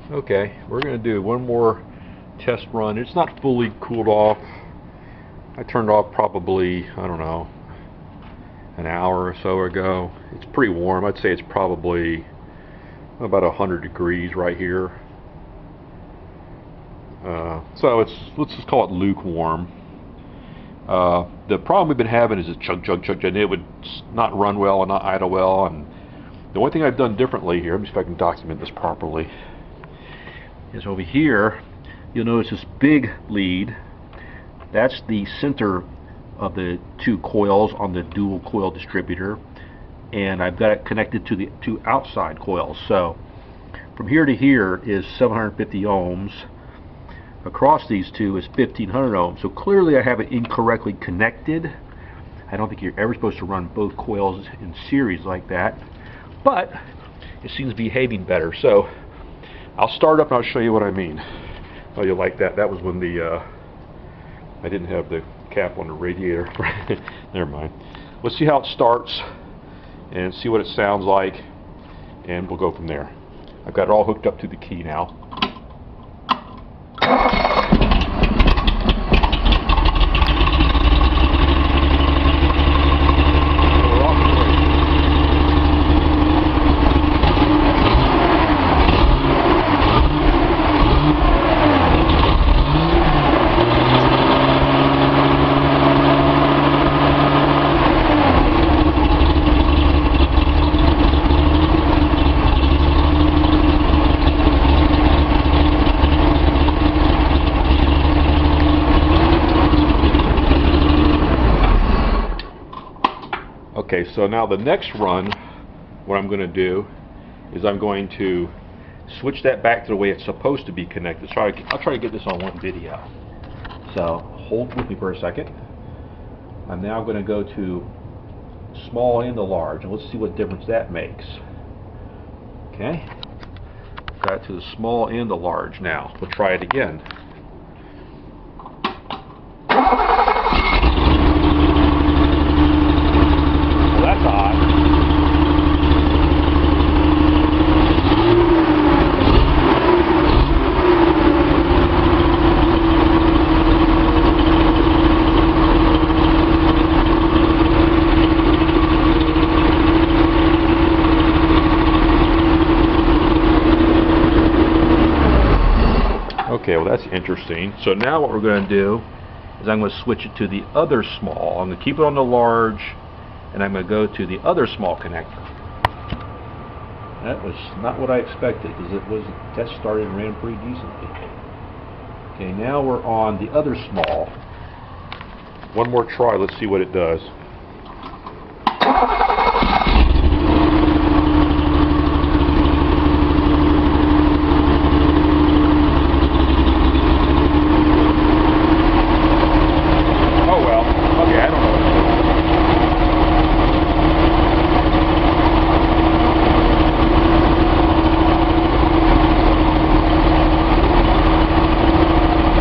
Okay, we're going to do one more test run. It's not fully cooled off. I turned off probably, I don't know, an hour or so ago. It's pretty warm. I'd say it's probably about 100 degrees right here. So let's just call it lukewarm. The problem we've been having is a chug, and it would not run well and not idle well. And the only thing I've done differently here, let me see if I can document this properly, is over here you'll notice this big lead. That's the center of the two coils on the dual coil distributor, and I've got it connected to the two outside coils. So from here to here is 750 ohms. Across these two is 1500 ohms. So clearly I have it incorrectly connected. I don't think you're ever supposed to run both coils in series like that, but it seems to be behaving better. So I'll start up and I'll show you what I mean. Oh, you'll like that. That was when the I didn't have the cap on the radiator. Never mind. Let's see how it starts and see what it sounds like, and we'll go from there. I've got it all hooked up to the key now. Okay, so now the next run, what I'm going to do is I'm going to switch that back to the way it's supposed to be connected. So I'll try to get this on one video. So hold with me for a second. I'm now going to go to small and the large, and let's see what difference that makes. Okay, got to the small and the large now. We'll try it again. Okay, well that's interesting. So now what we're going to do is I'm going to switch it to the other small. I'm going to keep it on the large, and I'm going to go to the other small connector. That was not what I expected, because it was test started and ran pretty decently. Okay, now we're on the other small. One more try, let's see what it does.